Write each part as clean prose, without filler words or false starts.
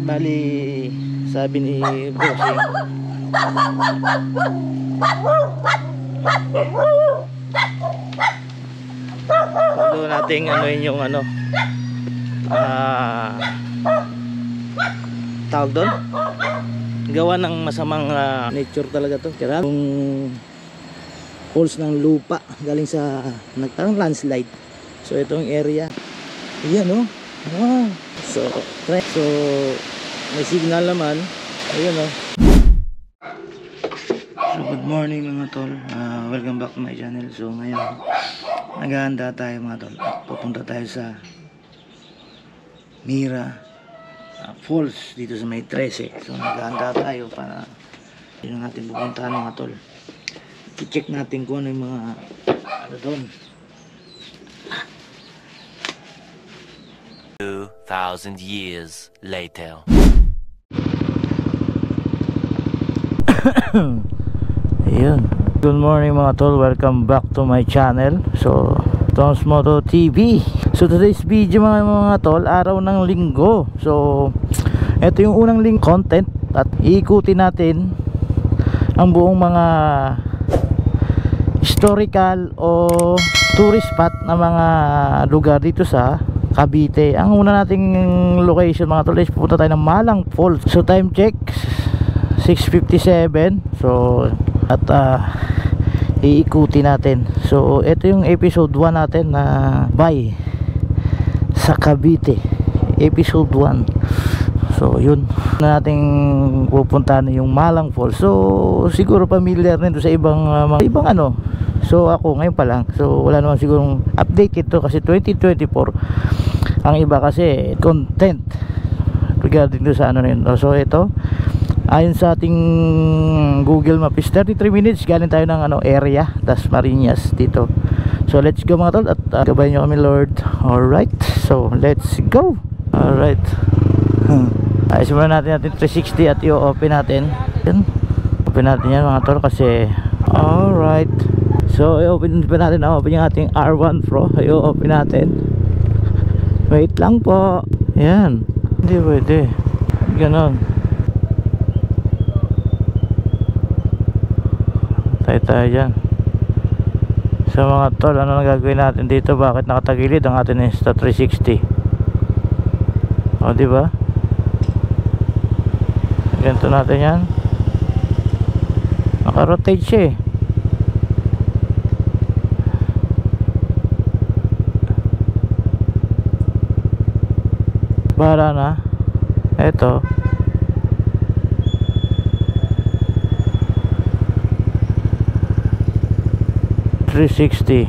Bali, sabi ni Bossing, pag nating anuin yung tawag doon, gawa ng masamang nature talaga to. Kaya yung holes ng lupa galing sa nagtarang landslide. So itong area, ayan oh. Wow. So may signal naman. Ayun oh. So good morning mga tol, welcome back to my channel. So ngayon naghahanda tayo mga tol at pupunta tayo sa Mira Falls dito sa may 13. So naghahanda tayo para yun natin pupuntahan mga tol. I-check natin kung ano yung mga doon. 2,000 years later. Ayun. Good morning mga tol, welcome back to my channel. So Tom's Moto TV. So today's video mga tol, araw ng linggo. So ito yung unang content at iikutin natin ang buong mga historical o tourist spot na mga lugar dito sa Cavite. Ang una nating location mga tol is pupunta tayo ng Malang Falls. So time check 6:57. So at iikuti natin. So ito yung episode 1 natin na Bay sa Cavite, episode 1. So yun na nating pupuntahan yung Malang Falls. So siguro familiar nito sa ibang So ako ngayon pa lang. So wala naman sigurong update ito kasi 2024. Ang iba kasi content regarding to sa rin. So ito ayon sa ating Google Map is 33 minutes galing tayo ng area Das Marinas dito. So let's go mga tol at gabayan nyo kami Lord. Alright, so let's go. Alright. Ayos muna natin 360 at i-open natin. Open natin yan mga tol kasi alright. So i-open pa natin, open yung ating R1 Pro. I-open natin. Wait lang po. Yan. Hindi pwede ganon. Tayo dyan. So mga tol, ano nang gagawin natin dito? Bakit nakatagilid ang ating Insta360? O diba? Ganito natin yan. Naka-rotate siya eh. Bahala na. Eto 360.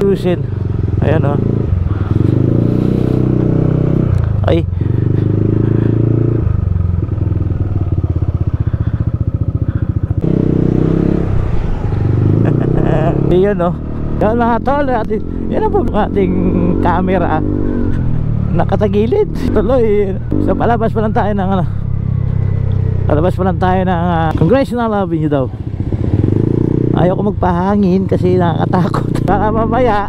Ayusin. Ayan o. Ay. Yun o. Yan mga tol. Yan ang ating camera. Nakatagilid. Tuloy. So palabas pa lang tayo ng Congressional Avenue daw. Ayaw ko magpahangin kasi nakakatakot. Baka mamaya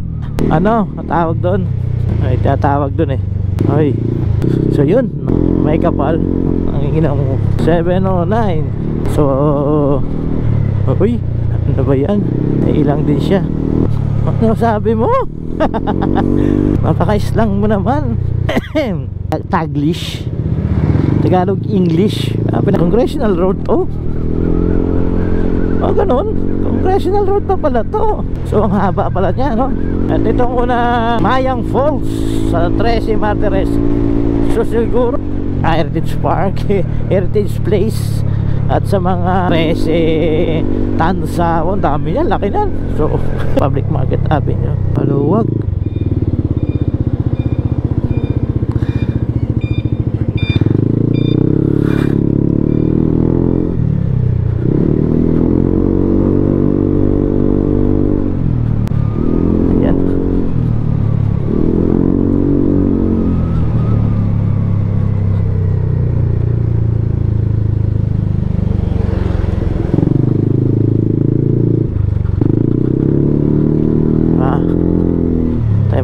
matawag doon. Ay tatawag doon eh. Ay. So yun, may kapal. Ang ginang 709. So uy, ano ba yan? Ay, ilang din siya. Ano sabi mo? Napaka-islang mo naman. Taglish, Tagalog, English. Congressional Road to. O ganun, Congressional Road pa pala to. So ang haba pala niya, no? At itong una, Mayang Falls sa 13 Martires. So siguro Heritage Park, Heritage Place. At sa mga 13 Tansa, ang dami yan, laki na. So Public Market Avenue, maluwag.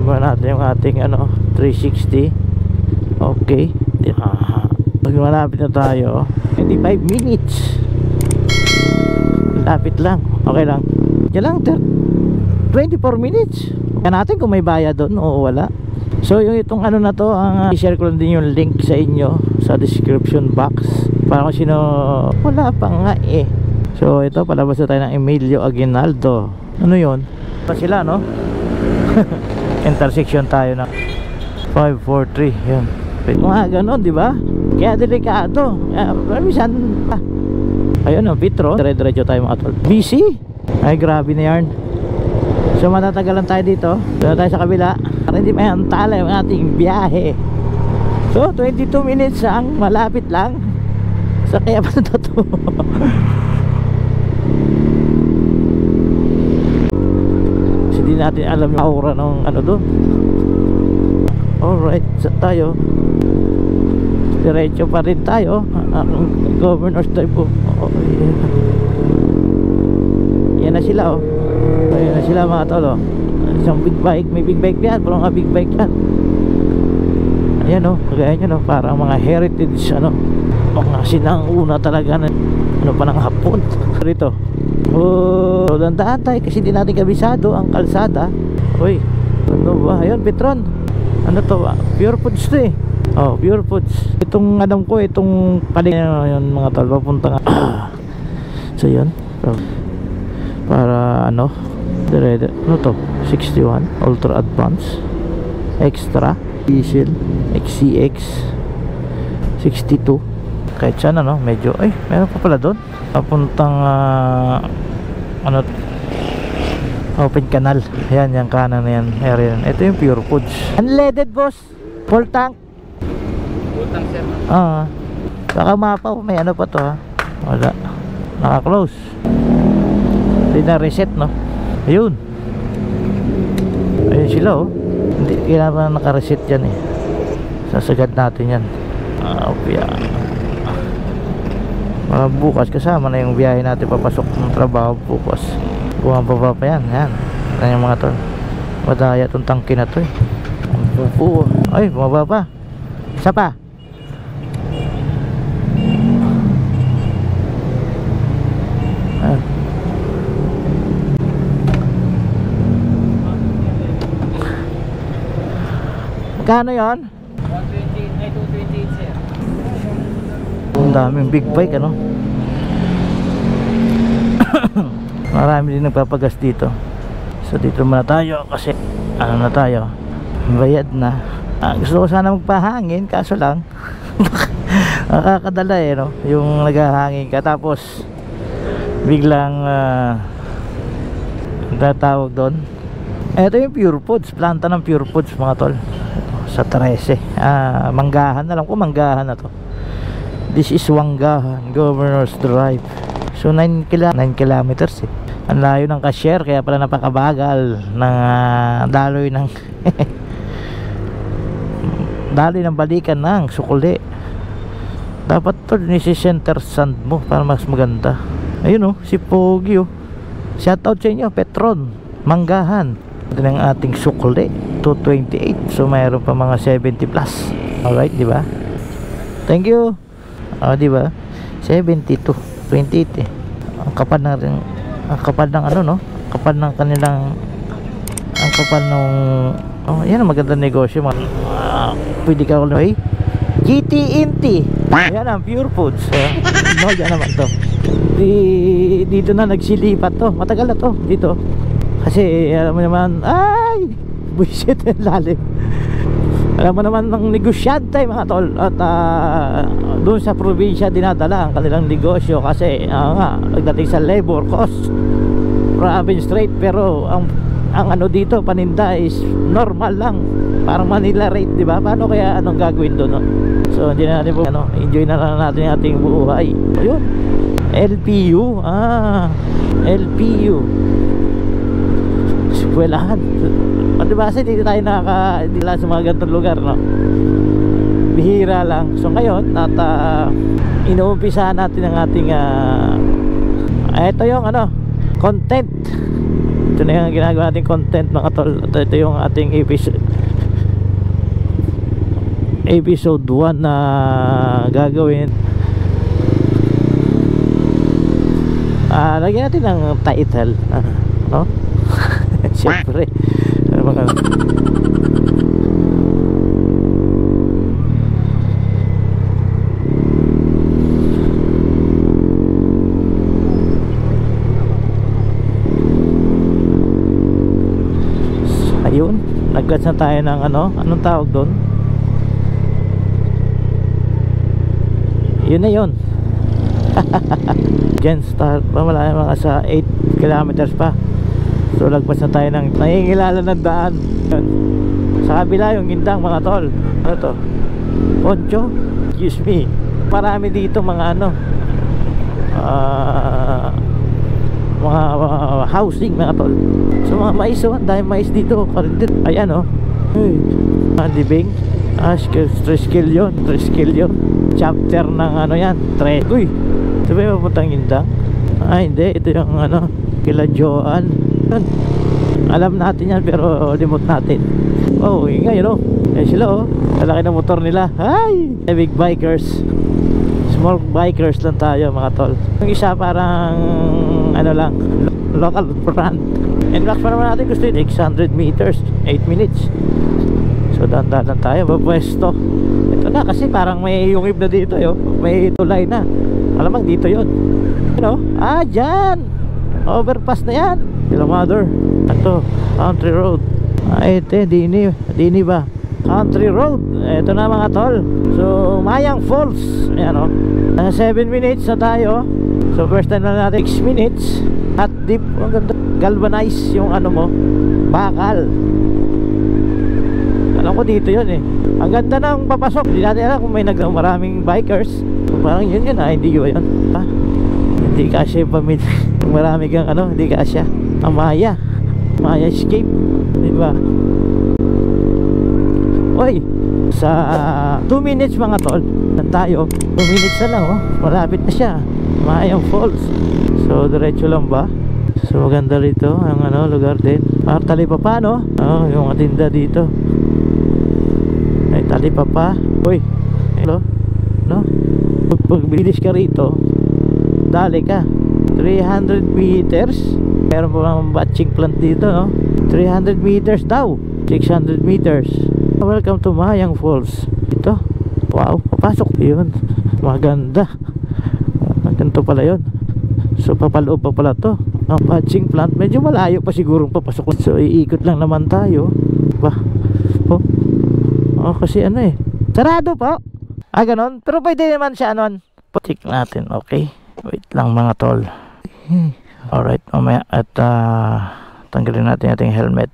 muna natin yung ating 360. Okay. Pag malapit na tayo, 25 minutes. Lapit lang. Okay lang. Yan lang, 24 minutes. Kaya natin kung may bayad doon o wala. So yung itong na to, i-share ko lang din yung link sa inyo sa description box para kung sino wala pa nga eh. So ito, palabas na tayo ng Emilio Aguinaldo. Ano yun? Pa sila, no? Intersection tayo ng 543. Yun. Mga ganon, di ba? Kaya delikado. Minsan ayun, Vitro. Dire-diretso tayo mga tol. Busy? Ay, grabe na yarn. So matatagalan tayo dito. Doon tayo sa kabila para hindi maantala yung ating biyahe. So 22 minutes ang malapit lang. So kaya pa na to. Kasi di natin alam yung aura ng doon. Alright, so tayo diretso pa rin tayo. Governor's Drive po. Yan na sila Ayan na sila mga tol Isang big bike, may big bike yan. Parang mga big bike yan. Ayan kagaya nyo parang mga heritage mga sinanguna talaga na pa ng Hapon. Rito dandaan tayo kasi di natin kabisado ang kalsada. Uy, ano ba? Ayun, Petron. Ano to ba? Pure Foods to eh. Pure Foods. Itong alam ko, itong paling yun mga tol, papunta nga. So yun, para ano to? 61 Ultra Advance Extra Diesel XCX 62. Kahit saan medyo, meron pa pala doon. Papuntang open canal. Ayan, yung kanan na yan area. Ito yung Pure Foods. Unleaded boss. Full tank. Full tank sir. Baka mapaw. May pa to wala. Naka-close. Hindi na reset Ayun. Ayun sila Hindi kailangan naka-reset yan Sasagad natin yan. Bukas kasama na yung biyahe natin papasok ng trabaho bukas. Bumababa pa yan. Yan yung mga tol. Madaya itong tangke na to Ay, bumaba pa. Isa pa. Magkano yun? 228 sir. Ang daming big bike marami din nagpapagas dito. So dito muna tayo kasi na tayo, bayad na. Gusto ko sana magpahangin kaso lang nakakadala yung naghahangin ka tapos biglang tatawag doon. Ito yung Pure Foods, planta ng Pure Foods mga tol. Sa 13 Manggahan, alam ko Manggahan na to. This is Wanggahan Governor's Drive. So 9 kilometers Ang layo ng cashier, kaya pala napakabagal ng daloy ng daloy ng balikan ng sukuli. Dapat to center sand mo para mas maganda. Ayun si Pogi Shoutout sa inyo, Petron Manggahan. Ito ng ating sukuli 228. So mayroon pa mga 70 plus. Alright, di ba? Thank you. Di ba? 72 28 Ang kapal na rin, ang kapal ng kapal ng kanilang, ang kapal ng yan ang magandang negosyo pwede ka GTNT. Yan ang Pure Foods. Yan naman to. Dito na nagsilipat to. Matagal na to dito. Kasi alam mo naman, ay buisit ang lalim. Alam mo naman ng negosyante mga tol. At doon sa probinsya dinadala ang kanilang negosyo. Kasi nagdating sa labor cost province rate. Pero ang dito paninda is normal lang, parang Manila rate, di ba? Paano kaya anong gagawin doon So hindi na natin po enjoy na lang natin yung ating buhay. Ayun, LPU. LPU eskwelahan. Diba kasi dito tayo hindi lang sa mga ganitong lugar bihira lang. So ngayon at inuumpisa natin ang ating ito yung content Ito na yung ginagawa nating content mga tol. Ito yung ating episode 1 na gagawin. Lagyan natin ng title, no? Siyempre ayun, nag-gatch na tayo ng anong tawag doon? Yun na yun. Gen start pa, wala mga sa 8 kilometers pa. So lagpas na tayo ng nangingilala ng daan. Yun. Sa kabila yung Gindang mga tol. Ano to? Poncho? Excuse me. Marami dito mga mga housing mga tol. So mga mais, dahil mais dito karindir. Ayan hey, libing. Triskill yun. Chapter ng yan, uy, ito ba yung papuntang Gindang? Hindi, ito yung kila Joan. Alam natin yan pero limot natin. Ingay sila lalaki ng motor nila. Hi, big bikers. Small bikers lang tayo mga tol. Yung isa parang lang, local brand. And max pa naman natin gusto yun 600 meters, 8 minutes. So dandan lang tayo, pwesto. Ito na kasi parang may yungib na dito may tulay na. Alamang dito yun. Dyan overpass na yan. Mother. Ito, country road. Ito, dini ba? Country road. Ito na mga tol. So, Mayang Falls. Ayan nasa 7 minutes na tayo. So, first time na natin 6 minutes. Hot dip. Ang ganda. Galvanize yung mo. Bakal. Alam ko dito yun Ang ganda ng papasok. Hindi natin alam kung may maraming bikers. So, parang yun hindi yun hindi kasya yung pamilya. Marami kang hindi kasya. Ang Maya Escape, diba? Oy, sa 2 minutes mga tol tayo, 2 minutes na lang malapit na siya, Mayang Falls. So diretso lang ba? So maganda rito ang lugar din. Parang talipapa yung tinda dito ay talipapa. Uy, hello, pag bilis ka rito dali ka 300 meters. Meron pa mga batching plant dito 300 meters daw, 600 meters. Welcome to Mayang Falls. Ito, wow, papasok yun, maganda. Ganito pala yun. So papaloob pa pala to ang batching plant. Medyo malayo pa siguro papasok. So iikot lang naman tayo ba? Kasi sarado po. Ganon. Pero pwede naman siya check natin. Okay, wait lang mga tol. Alright, mamaya at tanggalin natin ating helmet.